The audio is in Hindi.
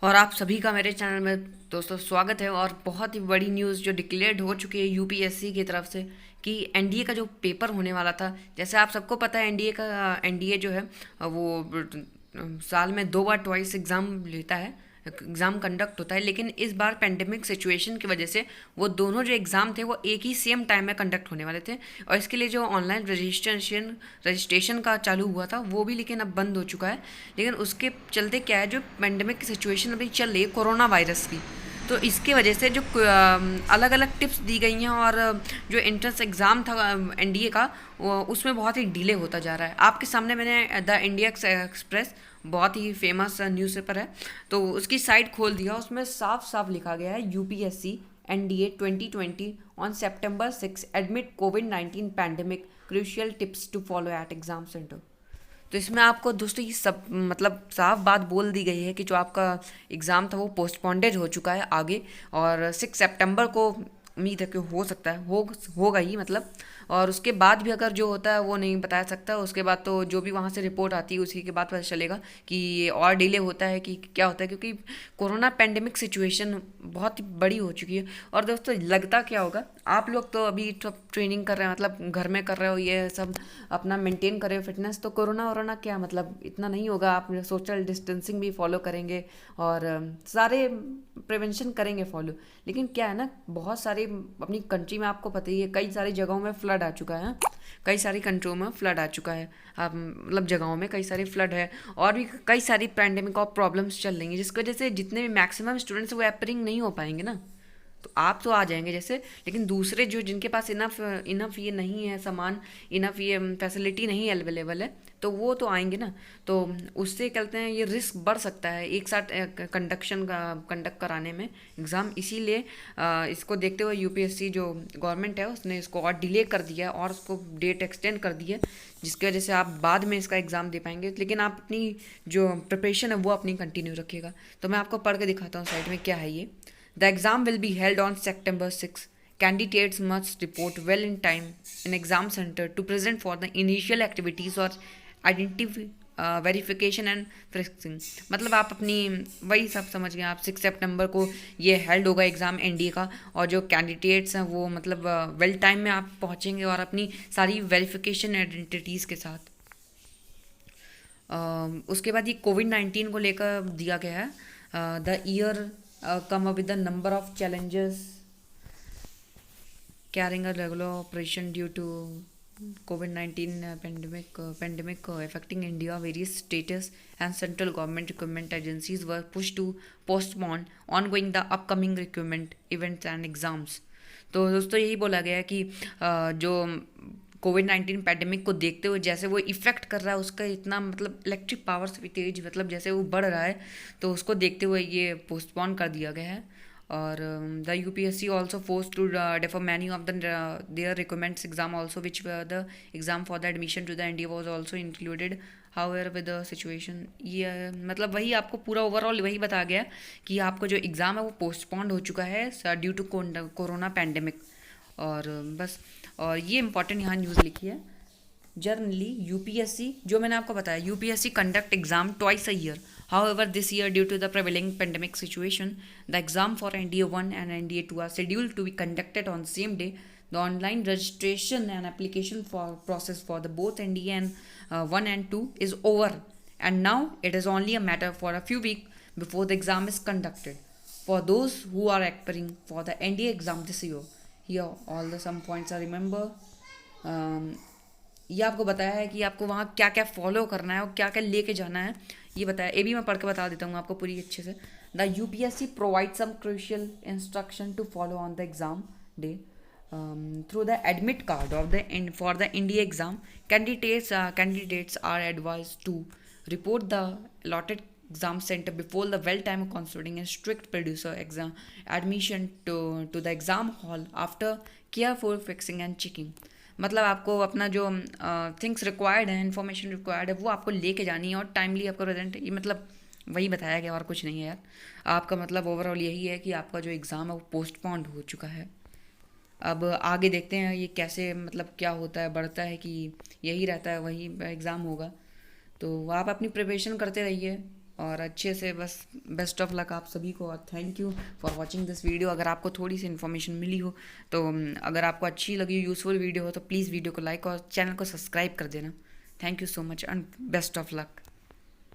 और आप सभी का मेरे चैनल में दोस्तों स्वागत है। और बहुत ही बड़ी न्यूज़ जो डिक्लेयर्ड हो चुकी है यूपीएससी की तरफ से कि एनडीए का जो पेपर होने वाला था, जैसे आप सबको पता है एनडीए जो है वो साल में 2 बार ट्वाइस एग्ज़ाम लेता है, एग्ज़ाम कंडक्ट होता है। लेकिन इस बार पेंडेमिक सिचुएशन की वजह से वो दोनों जो एग्ज़ाम थे वो एक ही सेम टाइम में कंडक्ट होने वाले थे। और इसके लिए जो ऑनलाइन रजिस्ट्रेशन का चालू हुआ था वो भी लेकिन अब बंद हो चुका है। लेकिन उसके चलते क्या है, जो पेंडेमिक की सिचुएशन अभी चल रही है कोरोना वायरस की, तो इसकी वजह से जो अलग अलग टिप्स दी गई हैं और जो एंट्रेंस एग्ज़ाम था एनडीए का, उसमें बहुत ही डिले होता जा रहा है। आपके सामने मैंने द इंडिया एक्सप्रेस, बहुत ही फेमस न्यूज़पेपर है, तो उसकी साइट खोल दिया। उसमें साफ साफ लिखा गया है UPSC NDA 2020 on September 6 admit कोविड-19 pandemic crucial tips to follow at exam centre. तो इसमें आपको दोस्तों ये सब मतलब साफ बात बोल दी गई है कि जो आपका एग्ज़ाम था वो पोस्टपोंडेड हो चुका है आगे, और 6 सितंबर को उम्मीद है कि हो सकता है, होगा ही मतलब। और उसके बाद भी अगर जो होता है वो नहीं बताया सकता, उसके बाद तो जो भी वहाँ से रिपोर्ट आती है उसी के बाद पता चलेगा कि ये और डिले होता है कि क्या होता है, क्योंकि कोरोना पेंडेमिक सिचुएशन बहुत ही बड़ी हो चुकी है। और दोस्तों लगता क्या होगा, आप लोग तो अभी सब ट्रेनिंग कर रहे हैं, मतलब घर में कर रहे हो ये सब, अपना मेंटेन कर रहे हो फिटनेस, तो कोरोना वोरोना क्या मतलब इतना नहीं होगा। आप सोशल डिस्टेंसिंग भी फॉलो करेंगे और सारे प्रिवेंशन करेंगे फॉलो। लेकिन क्या है ना, बहुत सारे अपनी कंट्री में आपको पता ही है कई सारी जगहों में फ्लड आ चुका है। कई सारी कंट्रियों में फ्लड आ चुका है, आप मतलब जगहों में कई सारी फ्लड है, और भी कई सारी पैंडेमिक और प्रॉब्लम्स चल रही हैं, जिसकी वजह से जितने भी मैक्सिमम स्टूडेंट्स वो एपरिंग नहीं हो पाएंगे ना। तो आप तो आ जाएंगे जैसे, लेकिन दूसरे जो जिनके पास इनफ इनफ ये नहीं है सामान, इनफ ये फैसिलिटी नहीं अवेलेबल है, तो वो तो आएंगे ना। तो उससे कहते हैं ये रिस्क बढ़ सकता है एक साथ कंडक्ट कराने में एग्ज़ाम। इसीलिए इसको देखते हुए यूपीएससी जो गवर्नमेंट है उसने इसको और डिले कर दिया है और उसको डेट एक्सटेंड कर दी है, जिसकी वजह से आप बाद में इसका एग्ज़ाम दे पाएंगे। लेकिन आप अपनी जो प्रिपरेशन है वो अपनी कंटिन्यू रखिएगा। तो मैं आपको पढ़ के दिखाता हूँ साइड में क्या है ये। The exam will be held on September 6. Candidates must report well in time in exam center to present for the initial activities or identify verification and fixing. मतलब आप अपनी वही सब समझ गए आप, 6 सितंबर को ये हेल्ड होगा एग्ज़ाम एनडीए का, और जो कैंडिडेट्स हैं वो मतलब वेल टाइम में आप पहुंचेंगे और अपनी सारी वेरिफिकेशन आइडेंटिटीज़ के साथ। उसके बाद ये कोविड-19 को लेकर दिया गया है। The year come up with a number of challenges carrying a regular operation due to COVID-19 pandemic affecting India. Various states and central government recruitment agencies were pushed to postpone ongoing the upcoming recruitment events and exams. तो दोस्तों यही बोला गया है कि जो कोविड-19 पैंडेमिक को देखते हुए जैसे वो इफ़ेक्ट कर रहा है, उसका इतना मतलब इलेक्ट्रिक पावर से भी तेज, मतलब जैसे वो बढ़ रहा है, तो उसको देखते हुए ये पोस्टपोन कर दिया गया है। और the UPSC also force to defer many of the their recommends exam also which the exam for the admission to the NDA was also included. However with the situation, ये मतलब वही आपको पूरा ओवरऑल वही बताया गया कि आपको जो एग्ज़ाम है वो पोस्टपोन्ड हो चुका है ड्यू टू कोरोना पैंडेमिक। और बस, और ये इंपॉर्टेंट यहाँ न्यूज़ लिखी है। जर्नली यूपीएससी, जो मैंने आपको बताया, UPSC conduct exam twice a year. However, this year, due to the prevailing pandemic situation, the exam for NDA 1 and NDA 2 are scheduled to be conducted on the same day. The online registration and application for process for the both NDA and 1 and 2 is over, and now it is only a matter for a few weeks before the exam is conducted. For those who are preparing for the NDA exam this year, here all the some points are remember. ये आपको बताया है कि आपको वहाँ क्या क्या फॉलो करना है और क्या क्या लेके जाना है, ये बताया। ये भी मैं पढ़ के बता देता हूँ आपको पूरी अच्छे से। The UPSC provide some crucial instruction to follow on the exam day through the admit card of the for the India exam. Candidates are advise to report the allotted exam center before the well time considering and strict producer exam admission to the exam hall after careful fixing and checking। मतलब आपको अपना जो थिंग्स रिक्वायर्ड है, इन्फॉर्मेशन रिक्वायर्ड है, वो आपको लेके जानी है और टाइमली आपको प्रेजेंट, ये मतलब वही बताया गया और कुछ नहीं है यार। आपका मतलब ओवरऑल यही है कि आपका जो एग्ज़ाम है वो पोस्टपोन्ड हो चुका है। अब आगे देखते हैं ये कैसे मतलब क्या होता है, बढ़ता है कि यही रहता है वही एग्ज़ाम होगा। तो आप अपनी प्रिपरेशन करते रहिए और अच्छे से बस बेस्ट ऑफ लक आप सभी को, और thank you for watching this video. अगर आपको थोड़ी सी इन्फॉर्मेशन मिली हो तो अगर आपको अच्छी लगी, यूज़फुल वीडियो हो, तो प्लीज़ वीडियो को लाइक और चैनल को सब्सक्राइब कर देना। Thank you so much and best of luck.